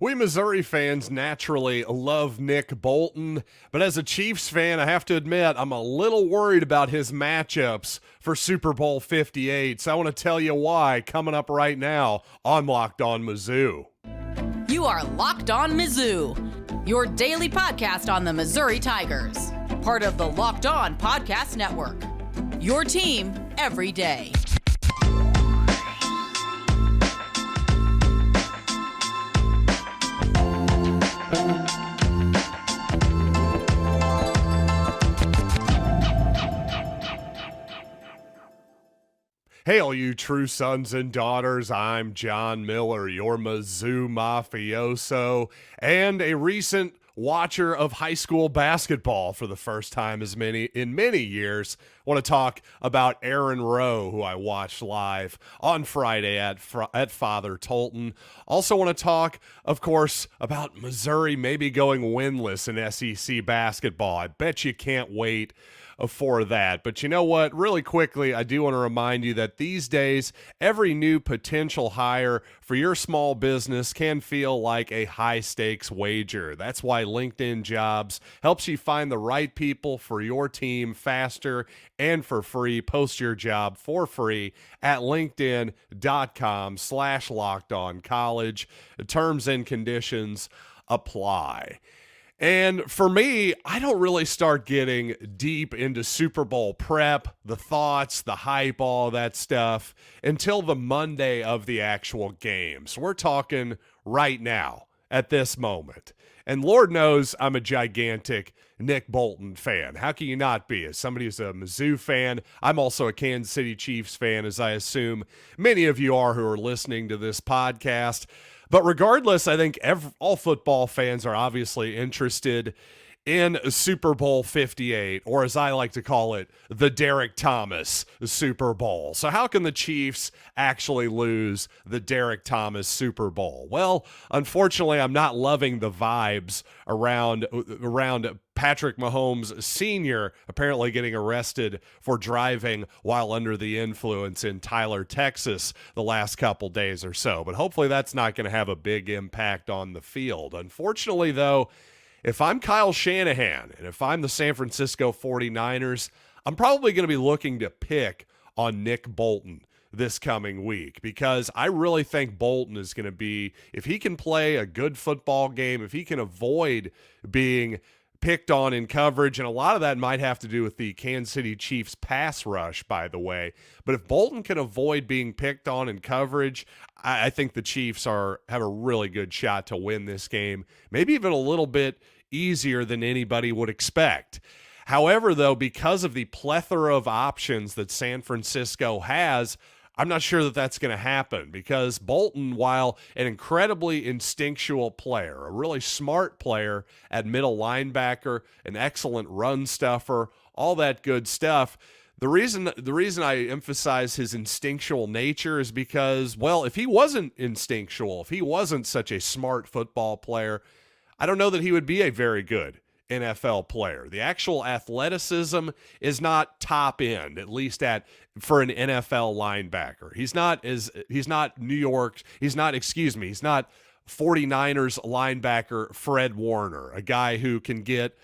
We Missouri fans naturally love Nick Bolton, but as a Chiefs fan, I have to admit I'm a little worried about his matchups for Super Bowl 58. So I want to tell you why coming up right now on Locked On Mizzou. You are Locked On Mizzou, your daily podcast on the Missouri Tigers, part of the Locked On Podcast Network. Your team every day. Hey, all you true sons and daughters, I'm John Miller, your Mizzou mafioso, and a recent watcher of high school basketball for the first time in many years. I want to talk about Aaron Rowe, who I watched live on Friday at Father Tolton. Also want to talk, of course, about Missouri maybe going winless in SEC basketball. I bet you can't wait for that. But you know what? Really quickly, I do want to remind you that these days, every new potential hire for your small business can feel like a high-stakes wager. That's why LinkedIn Jobs helps you find the right people for your team faster and for free. Post your job for free at linkedin.com/lockedoncollege. Terms and conditions apply. And for me, I don't really start getting deep into Super Bowl prep, the thoughts, the hype, all that stuff, until the Monday of the actual game. So we're talking right now, at this moment. And Lord knows I'm a gigantic Nick Bolton fan. How can you not be? As somebody who's a Mizzou fan, I'm also a Kansas City Chiefs fan, as I assume many of you are who are listening to this podcast. But regardless, I think all football fans are obviously interested in Super Bowl 58, or as I like to call it, the Derek Thomas Super Bowl. So how can the Chiefs actually lose the Derek Thomas Super Bowl? Well, unfortunately, I'm not loving the vibes around Patrick Mahomes Sr. apparently getting arrested for driving while under the influence in Tyler, Texas the last couple days or so. But hopefully that's not going to have a big impact on the field. Unfortunately, though, if I'm Kyle Shanahan and if I'm the San Francisco 49ers, I'm probably going to be looking to pick on Nick Bolton this coming week, because I really think Bolton is going to be, if he can play a good football game, if he can avoid being picked on in coverage, and a lot of that might have to do with the Kansas City Chiefs pass rush, by the way. But if Bolton can avoid being picked on in coverage, I think the Chiefs have a really good shot to win this game, maybe even a little bit easier than anybody would expect. However, though, because of the plethora of options that San Francisco has, I'm not sure that that's going to happen, because Bolton, while an incredibly instinctual player, a really smart player at middle linebacker, an excellent run stuffer, all that good stuff, the reason I emphasize his instinctual nature is because, well, if he wasn't instinctual, if he wasn't such a smart football player, I don't know that he would be a very good NFL player. The actual athleticism is not top end, at least for an NFL linebacker. He's not 49ers linebacker Fred Warner, a guy who can get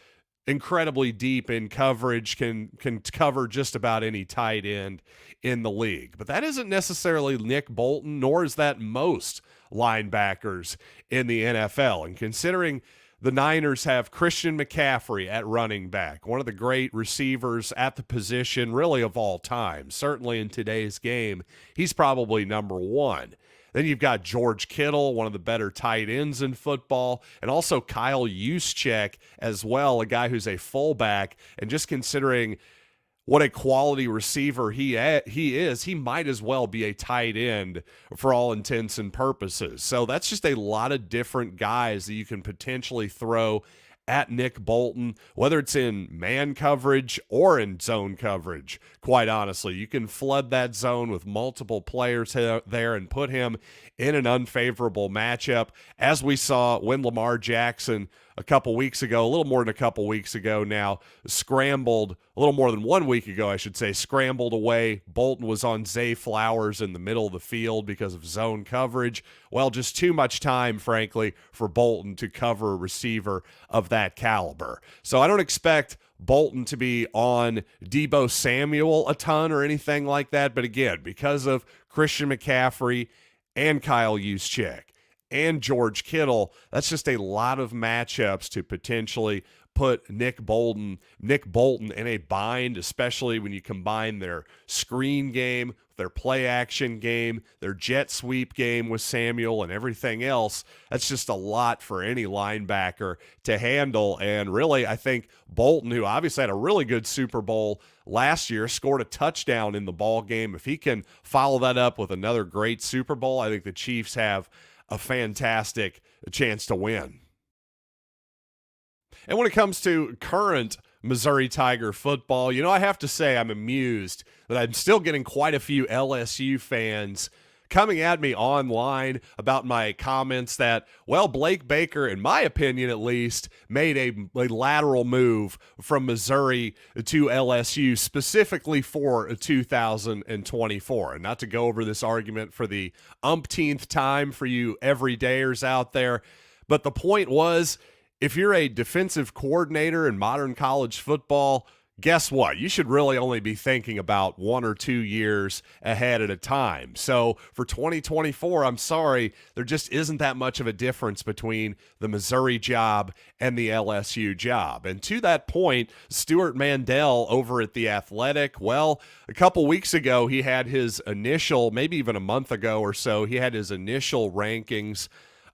incredibly deep in coverage, can cover just about any tight end in the league. But that isn't necessarily Nick Bolton, nor is that most linebackers in the NFL. And considering the Niners have Christian McCaffrey at running back, one of the great receivers at the position really of all time. Certainly in today's game, he's probably number one. Then you've got George Kittle, one of the better tight ends in football, and also Kyle Juszczyk as well, a guy who's a fullback. And just considering what a quality receiver he is, he might as well be a tight end for all intents and purposes. So that's just a lot of different guys that you can potentially throw at Nick Bolton, whether it's in man coverage or in zone coverage. Quite honestly, you can flood that zone with multiple players there and put him in an unfavorable matchup, as we saw when Lamar Jackson a couple weeks ago, a little more than a couple weeks ago now, scrambled, a little more than 1 week ago, I should say, scrambled away. Bolton was on Zay Flowers in the middle of the field because of zone coverage. well, just too much time, frankly, for Bolton to cover a receiver of that caliber. So I don't expect Bolton to be on Deebo Samuel a ton or anything like that. But again, because of Christian McCaffrey and Kyle Juszczyk and George Kittle, that's just a lot of matchups to potentially put Nick Bolton in a bind, especially when you combine their screen game, their play action game, their jet sweep game with Samuel and everything else. That's just a lot for any linebacker to handle. And really, I think Bolton, who obviously had a really good Super Bowl last year, scored a touchdown in the ball game. If he can follow that up with another great Super Bowl, I think the Chiefs have a fantastic chance to win. And when it comes to current Missouri Tiger football, I have to say I'm amused that I'm still getting quite a few LSU fans coming at me online about my comments that, well, Blake Baker, in my opinion at least, made a lateral move from Missouri to LSU specifically for 2024. And not to go over this argument for the umpteenth time for you everydayers out there, but the point was, if you're a defensive coordinator in modern college football, guess what? You should really only be thinking about 1 or 2 years ahead at a time. So for 2024, I'm sorry, there just isn't that much of a difference between the Missouri job and the LSU job. And to that point, Stuart Mandel over at The Athletic, well, a couple weeks ago, he had his initial, maybe even a month ago or so, he had his initial rankings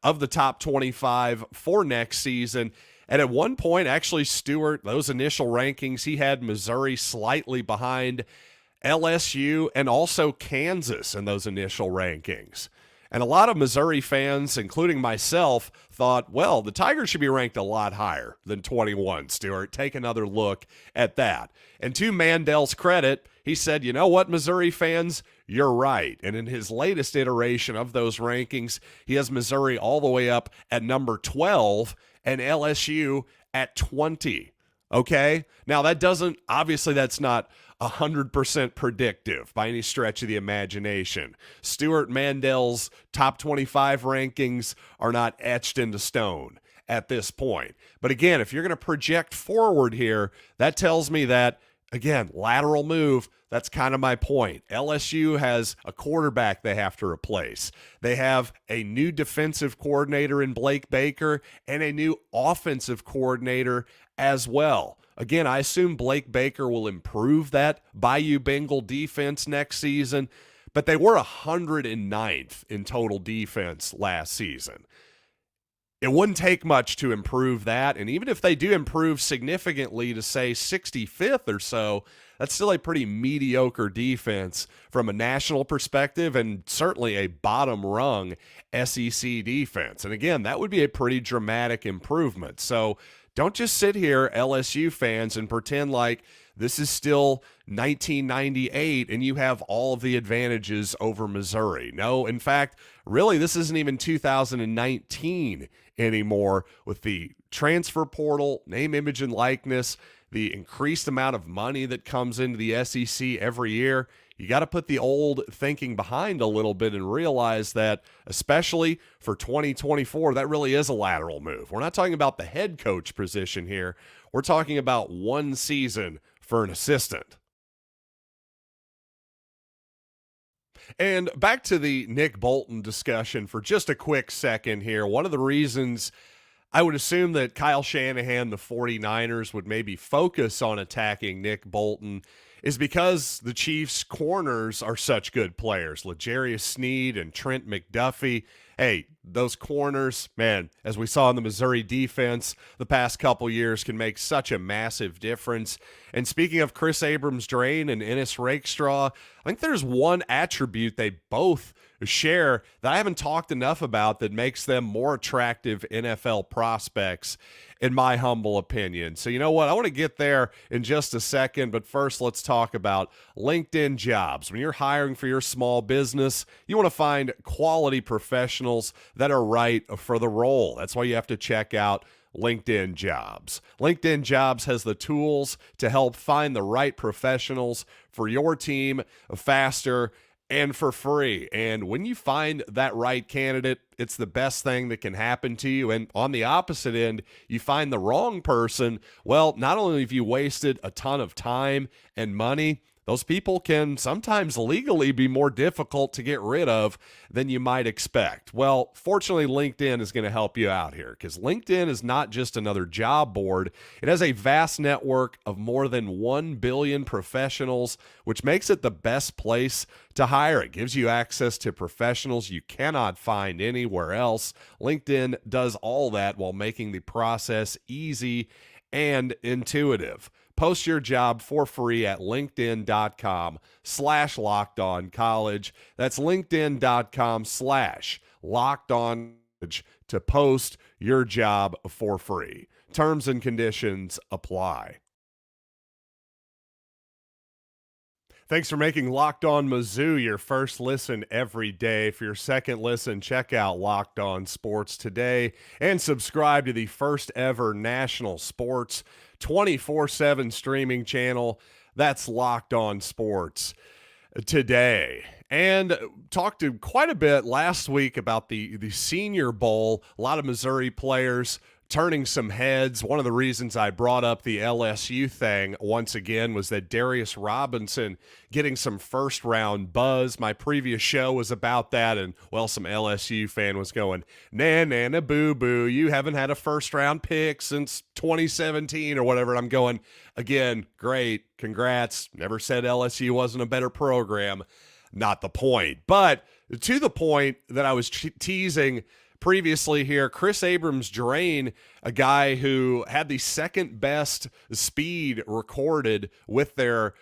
of the top 25 for next season. And at one point, actually, Stewart, those initial rankings, he had Missouri slightly behind LSU and also Kansas in those initial rankings. And a lot of Missouri fans, including myself, thought, well, the Tigers should be ranked a lot higher than 21, Stewart. Take another look at that. And to Mandel's credit, he said, you know what, Missouri fans, you're right. And in his latest iteration of those rankings, he has Missouri all the way up at number 12 and LSU at 20. Okay? Now, that's not 100% predictive by any stretch of the imagination. Stuart Mandel's top 25 rankings are not etched into stone at this point. But again, if you're going to project forward here, that tells me that, again, lateral move, that's kind of my point. LSU has a quarterback they have to replace. They have a new defensive coordinator in Blake Baker and a new offensive coordinator as well. Again, I assume Blake Baker will improve that Bayou Bengal defense next season, but they were 109th in total defense last season. It wouldn't take much to improve that, and even if they do improve significantly to, say, 65th or so, that's still a pretty mediocre defense from a national perspective and certainly a bottom-rung SEC defense. And again, that would be a pretty dramatic improvement. So don't just sit here, LSU fans, and pretend like this is still 1998 and you have all of the advantages over Missouri. No, in fact, really, this isn't even 2019 anymore with the transfer portal, name, image, and likeness, the increased amount of money that comes into the SEC every year. You got to put the old thinking behind a little bit and realize that, especially for 2024, that really is a lateral move. We're not talking about the head coach position here. We're talking about one season for an assistant. And back to the Nick Bolton discussion for just a quick second here. One of the reasons I would assume that Kyle Shanahan, the 49ers, would maybe focus on attacking Nick Bolton is because the Chiefs' corners are such good players. L'Jarius Sneed and Trent McDuffie. Hey, those corners, man, as we saw in the Missouri defense the past couple years, can make such a massive difference. And speaking of Kris Abrams-Draine and Ennis Rakestraw, I think there's one attribute they both share that I haven't talked enough about that makes them more attractive NFL prospects, in my humble opinion. So you know what? I want to get there in just a second, but first let's talk about LinkedIn Jobs. When you're hiring for your small business, you want to find quality professionals that are right for the role. That's why you have to check out LinkedIn Jobs. LinkedIn Jobs has the tools to help find the right professionals for your team faster and for free. And when you find that right candidate, it's the best thing that can happen to you. And on the opposite end, you find the wrong person. Well, not only have you wasted a ton of time and money, those people can sometimes legally be more difficult to get rid of than you might expect. Well, fortunately, LinkedIn is going to help you out here, because LinkedIn is not just another job board. It has a vast network of more than 1 billion professionals, which makes it the best place to hire. It gives you access to professionals you cannot find anywhere else. LinkedIn does all that while making the process easy and intuitive. Post your job for free at linkedin.com/lockedoncollege. That's linkedin.com/lockedoncollege to post your job for free. Terms and conditions apply. Thanks for making Locked On Mizzou your first listen every day. For your second listen, check out Locked On Sports today and subscribe to the first ever national sports 24/7 streaming channel. That's Locked On Sports today. And talked to quite a bit last week about the Senior Bowl. A lot of Missouri players turning some heads. One of the reasons I brought up the LSU thing once again was that Darius Robinson getting some first-round buzz. My previous show was about that, and, well, some LSU fan was going, nah, boo-boo, you haven't had a first-round pick since 2017 or whatever. And I'm going, again, great, congrats. Never said LSU wasn't a better program. Not the point. But to the point that I was teasing previously here, Kris Abrams-Draine, a guy who had the second best speed recorded with their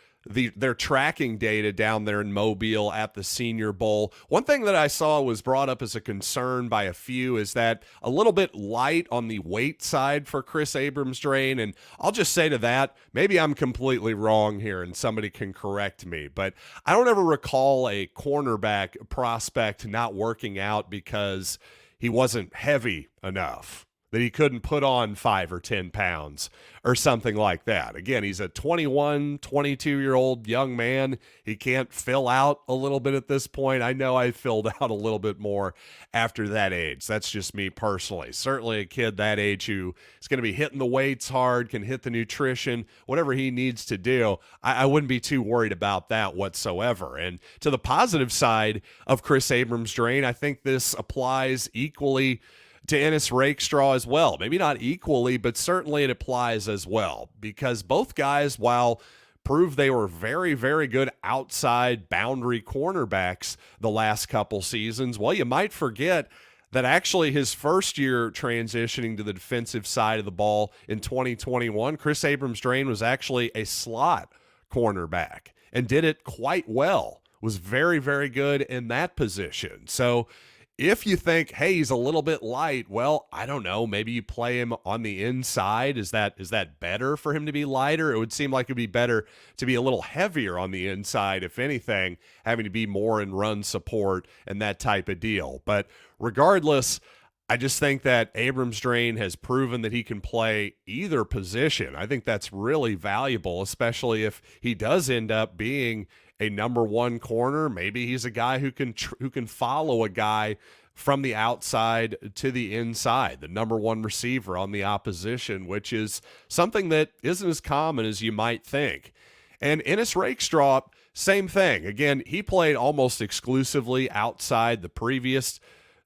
tracking data down there in Mobile at the Senior Bowl. One thing that I saw was brought up as a concern by a few is that a little bit light on the weight side for Kris Abrams-Draine, and I'll just say to that, maybe I'm completely wrong here and somebody can correct me, but I don't ever recall a cornerback prospect not working out because he wasn't heavy enough, that he couldn't put on 5 or 10 pounds or something like that. Again, he's a 21, 22-year-old young man. He can't fill out a little bit at this point. I know I filled out a little bit more after that age. That's just me personally. Certainly a kid that age who is going to be hitting the weights hard, can hit the nutrition, whatever he needs to do. I wouldn't be too worried about that whatsoever. And to the positive side of Kris Abrams-Draine, I think this applies equally to Ennis Rakestraw as well. Maybe not equally, but certainly it applies as well, because both guys, while proved they were very, very good outside boundary cornerbacks the last couple seasons, well, you might forget that actually his first year transitioning to the defensive side of the ball in 2021, Kris Abrams-Draine was actually a slot cornerback and did it quite well, was very, very good in that position. So if you think, hey, he's a little bit light, well, I don't know, maybe you play him on the inside. Is that better for him to be lighter? It would seem like it'd be better to be a little heavier on the inside, if anything, having to be more in run support and that type of deal. But regardless, I just think that Abrams-Draine has proven that he can play either position. I think that's really valuable, especially if he does end up being a number one corner. Maybe he's a guy who can follow a guy from the outside to the inside, the number one receiver on the opposition, which is something that isn't as common as you might think. And Ennis Rakestraw, same thing. Again, he played almost exclusively outside the previous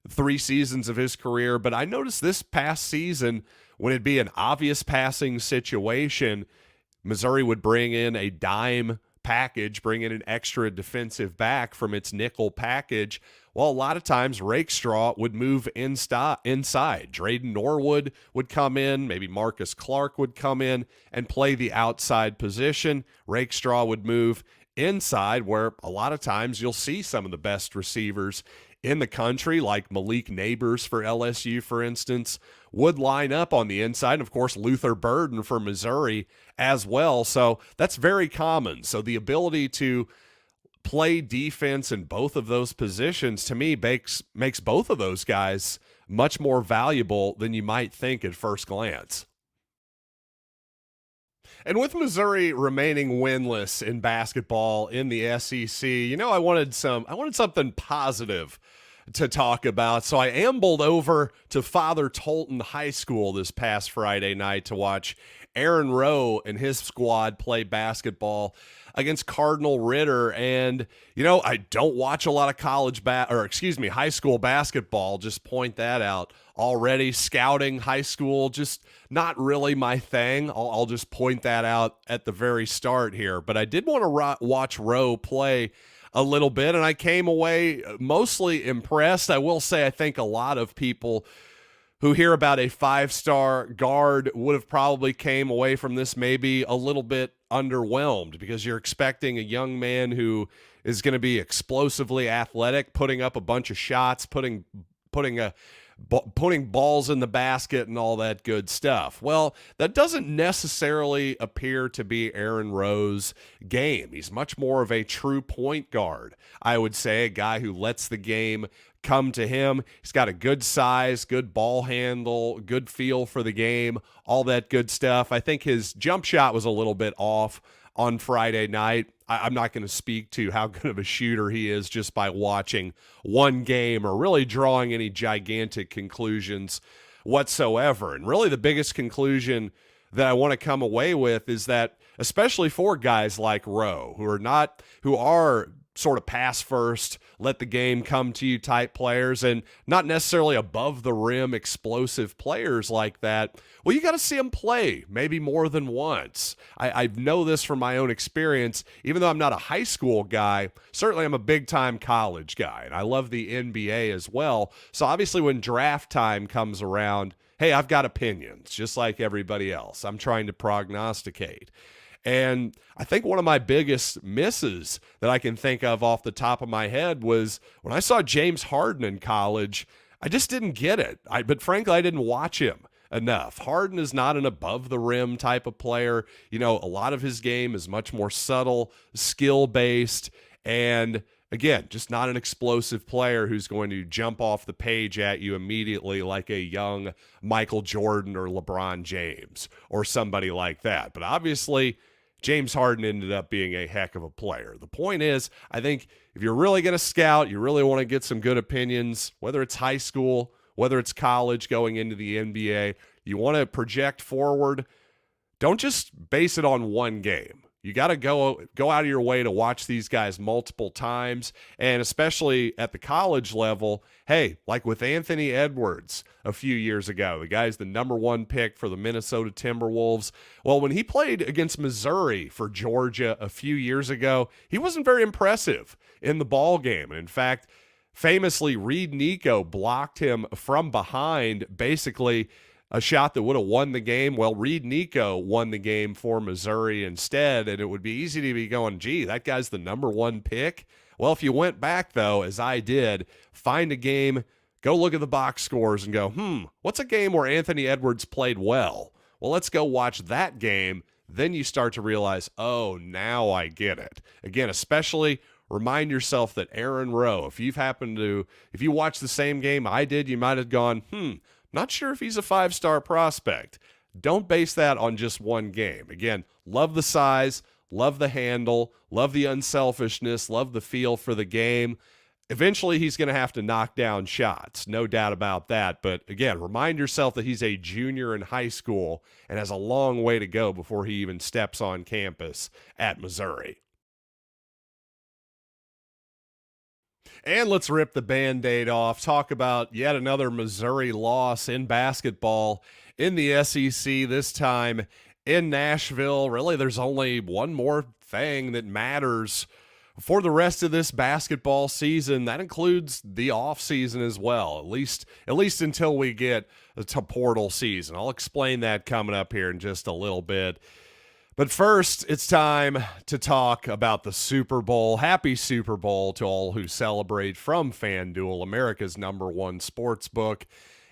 3 seasons of his career, but I noticed this past season, when it'd be an obvious passing situation, Missouri would bring in a dime package, bring in an extra defensive back from its nickel package. Well, a lot of times Rakestraw would move inside. Drayden Norwood would come in, maybe Marcus Clark would come in and play the outside position. Rakestraw would move inside, where a lot of times you'll see some of the best receivers in the country, like Malik Neighbors for LSU, for instance, would line up on the inside. And of course, Luther Burden for Missouri as well. So that's very common. So the ability to play defense in both of those positions, to me, makes both of those guys much more valuable than you might think at first glance. And with Missouri remaining winless in basketball in the SEC, I wanted something positive to talk about. So I ambled over to Father Tolton High School this past Friday night to watch Aaron Rowe and his squad play basketball against Cardinal Ritter. And, I don't watch a lot of high school basketball. Just point that out already. Scouting high school, just not really my thing. I'll just point that out at the very start here. But I did want to watch Rowe play a little bit, and I came away mostly impressed. I will say I think a lot of people who hear about a 5-star guard would have probably came away from this maybe a little bit underwhelmed, because you're expecting a young man who is going to be explosively athletic, putting up a bunch of shots, putting balls in the basket and all that good stuff. Well, that doesn't necessarily appear to be Aaron Rowe's game. He's much more of a true point guard, I would say, a guy who lets the game come to him. He's got a good size, good ball handle, good feel for the game, all that good stuff. I think his jump shot was a little bit off on Friday night. I'm not going to speak to how good of a shooter he is just by watching one game or really drawing any gigantic conclusions whatsoever. And really the biggest conclusion that I want to come away with is that, especially for guys like Rowe, who are sort of pass first, let the game come to you type players, and not necessarily above the rim explosive players like that, well, you got to see them play maybe more than once. I know this from my own experience. Even though I'm not a high school guy, certainly I'm a big time college guy, and I love the NBA as well. So obviously when draft time comes around, hey, I've got opinions just like everybody else. I'm trying to prognosticate. And I think one of my biggest misses that I can think of off the top of my head was when I saw James Harden in college. I just didn't get it. But frankly, I didn't watch him enough. Harden is not an above the rim type of player. A lot of his game is much more subtle, skill based, and again, just not an explosive player who's going to jump off the page at you immediately like a young Michael Jordan or LeBron James or somebody like that. But obviously, James Harden ended up being a heck of a player. The point is, I think if you're really going to scout, you really want to get some good opinions, whether it's high school, whether it's college going into the NBA, you want to project forward. Don't just base it on one game. You got to go out of your way to watch these guys multiple times, and especially at the college level, hey, like with Anthony Edwards a few years ago, the guy's the number 1 pick for the Minnesota Timberwolves. Well, when he played against Missouri for Georgia a few years ago, he wasn't very impressive in the ball game. And in fact, famously, Reed Nico blocked him from behind, basically a shot that would have won the game. Well, Reed Nico won the game for Missouri instead, and it would be easy to be going, gee, that guy's the number 1 pick. Well, if you went back, though, as I did, find a game, go look at the box scores and go, what's a game where Anthony Edwards played well? Well, let's go watch that game. Then you start to realize, oh, now I get it. Again, especially remind yourself that Aaron Rowe, if you watch the same game I did, you might have gone, not sure if he's a 5-star prospect. Don't base that on just one game. Again, love the size, love the handle, love the unselfishness, love the feel for the game. Eventually, he's going to have to knock down shots, no doubt about that. But again, remind yourself that he's a junior in high school and has a long way to go before he even steps on campus at Missouri. And let's rip the Band-Aid off, talk about yet another Missouri loss in basketball in the SEC, this time in Nashville. Really, there's only one more thing that matters for the rest of this basketball season. That includes the off season as well, at least until we get to portal season. I'll explain that coming up here in just a little bit. But first, it's time to talk about the Super Bowl. Happy Super Bowl to all who celebrate from FanDuel, America's #1 sports book.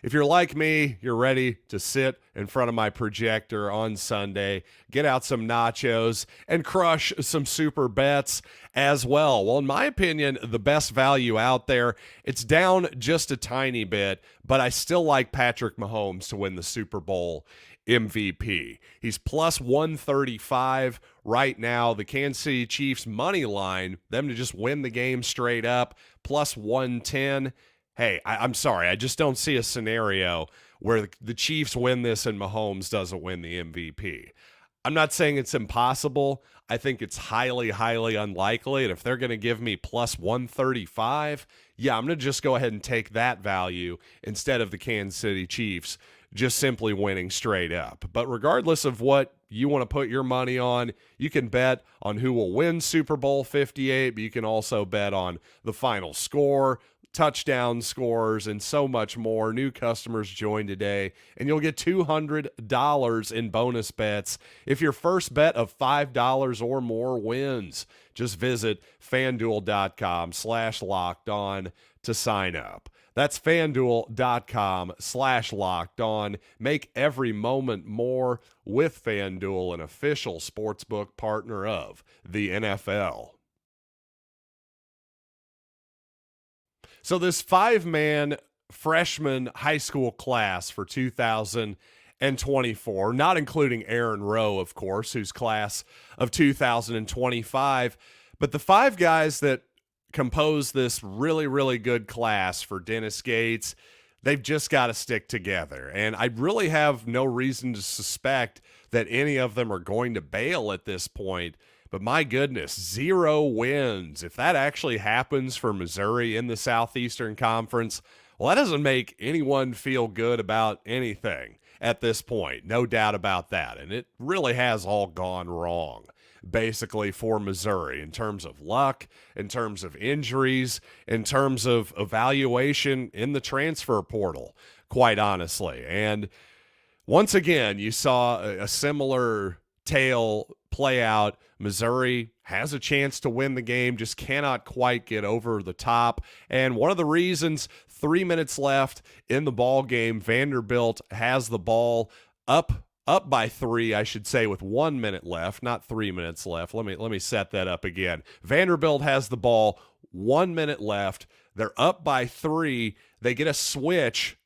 if you're like me, you're ready to sit in front of my projector on Sunday, get out some nachos, and crush some super bets as well. Well, in my opinion, the best value out there, it's down just a tiny bit, but I still like Patrick Mahomes to win the Super Bowl MVP. He's plus 135 right now. The Kansas City Chiefs money line, them to just win the game straight up, plus 110. Hey, I'm sorry. I just don't see a scenario where the Chiefs win this and Mahomes doesn't win the MVP. I'm not saying it's impossible. I think it's highly, highly unlikely. And if they're going to give me plus 135, yeah, I'm going to just go ahead and take that value instead of the Kansas City Chiefs just simply winning straight up. But regardless of what you want to put your money on, you can bet on who will win Super Bowl 58, but you can also bet on the final score, touchdown scores, and so much more. New customers join today, and you'll get $200 in bonus bets if your first bet of $5 or more wins. Just visit FanDuel.com/lockedon to sign up. That's FanDuel.com/lockedon. Make every moment more with FanDuel, an official sportsbook partner of the NFL. So this 5-man freshman high school class for 2024, not including Aaron Rowe, of course, whose class of 2025, but the 5 guys that compose this really, really good class for Dennis Gates, they've just got to stick together. And I really have no reason to suspect that any of them are going to bail at this point. But my goodness, 0 wins. If that actually happens for Missouri in the Southeastern Conference, well, that doesn't make anyone feel good about anything at this point. No doubt about that. And it really has all gone wrong, basically, for Missouri in terms of luck, in terms of injuries, in terms of evaluation in the transfer portal, quite honestly. And once again, you saw a similar tale play out. Missouri has a chance to win the game, just cannot quite get over the top. And one of the reasons, 3 minutes left in the ball game, Vanderbilt has the ball up by 3, I should say, with 1 minute left, not 3 minutes left. Let me set that up again. Vanderbilt has the ball, 1 minute left. They're up by 3. They get a switch.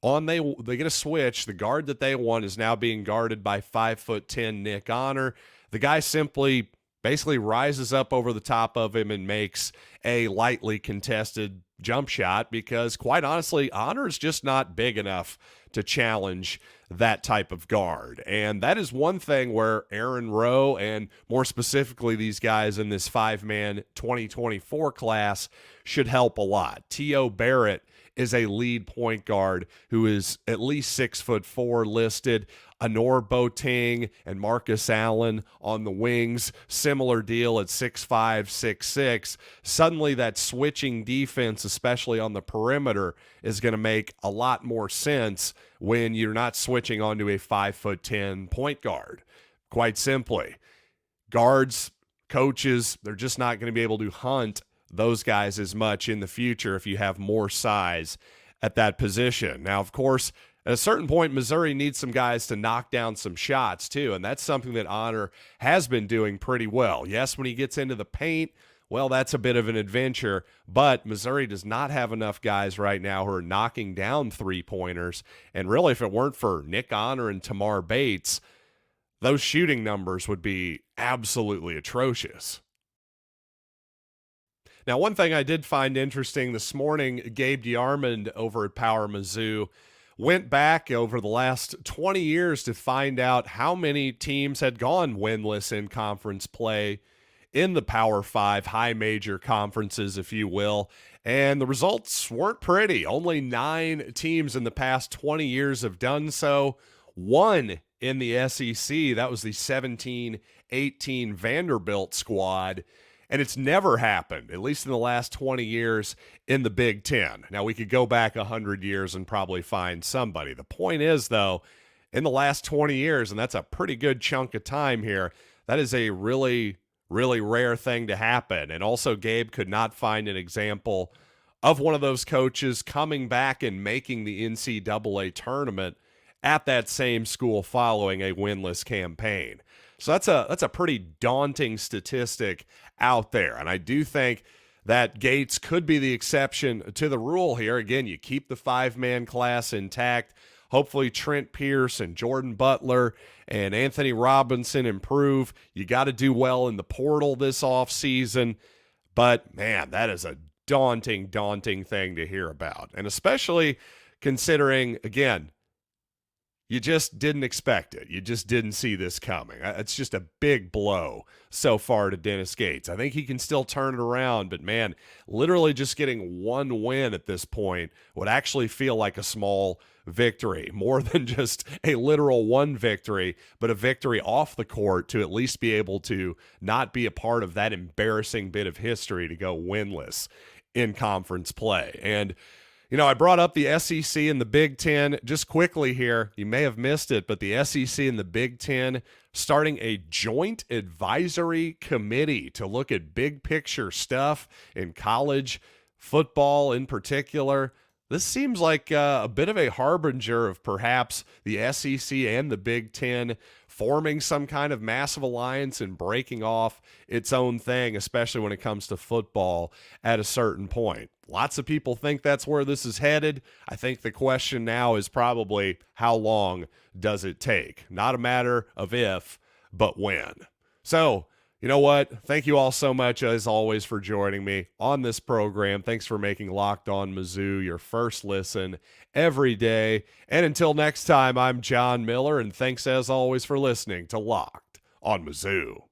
They get a switch. The guard that they want is now being guarded by 5'10" Nick Honor. The guy simply basically rises up over the top of him and makes a lightly contested jump shot because, quite honestly, Honor is just not big enough to challenge that type of guard. And that is one thing where Aaron Rowe, and more specifically these guys in this 5-man 2024 class, should help a lot. T.O. Barrett is a lead point guard who is at least 6'4" listed. Anor Boateng and Marcus Allen on the wings, similar deal at 6'5", 6'6". Suddenly that switching defense, especially on the perimeter, is going to make a lot more sense when you're not switching onto a 5'10" point guard. Quite simply, guards, coaches, they're just not going to be able to hunt those guys as much in the future if you have more size at that position. Now, of course, at a certain point, Missouri needs some guys to knock down some shots too, and that's something that Honor has been doing pretty well. Yes, when he gets into the paint, well, that's a bit of an adventure, but Missouri does not have enough guys right now who are knocking down three-pointers, and really, if it weren't for Nick Honor and Tamar Bates, those shooting numbers would be absolutely atrocious. Now, one thing I did find interesting this morning, Gabe DeArmond over at Power Mizzou went back over the last 20 years to find out how many teams had gone winless in conference play in the Power 5 high major conferences, if you will. And the results weren't pretty. Only 9 teams in the past 20 years have done so. 1 in the SEC, that was the 17-18 Vanderbilt squad. And it's never happened, at least in the last 20 years, in the Big Ten. Now, we could go back 100 years and probably find somebody. The point is, though, in the last 20 years, and that's a pretty good chunk of time here, that is a really, really rare thing to happen. And also, Gabe could not find an example of one of those coaches coming back and making the NCAA tournament at that same school following a winless campaign. So that's a pretty daunting statistic out there. And I do think that Gates could be the exception to the rule here. Again, you keep the 5-man class intact. Hopefully Trent Pierce and Jordan Butler and Anthony Robinson improve. You got to do well in the portal this offseason. But, man, that is a daunting thing to hear about. And especially considering, again, you just didn't expect it. You just didn't see this coming. It's just a big blow so far to Dennis Gates. I think he can still turn it around, but man, literally just getting one win at this point would actually feel like a small victory, more than just a literal one victory, but a victory off the court to at least be able to not be a part of that embarrassing bit of history to go winless in conference play. And you know, I brought up the SEC and the Big Ten just quickly here. You may have missed it, but the SEC and the Big Ten starting a joint advisory committee to look at big picture stuff in college football in particular. This seems like a bit of a harbinger of perhaps the SEC and the Big Ten forming some kind of massive alliance and breaking off its own thing, especially when it comes to football at a certain point. Lots of people think that's where this is headed. I think the question now is probably how long does it take? Not a matter of if, but when. So, you know what? Thank you all so much, as always, for joining me on this program. Thanks for making Locked On Mizzou your first listen every day. And until next time, I'm John Miller, and thanks, as always, for listening to Locked On Mizzou.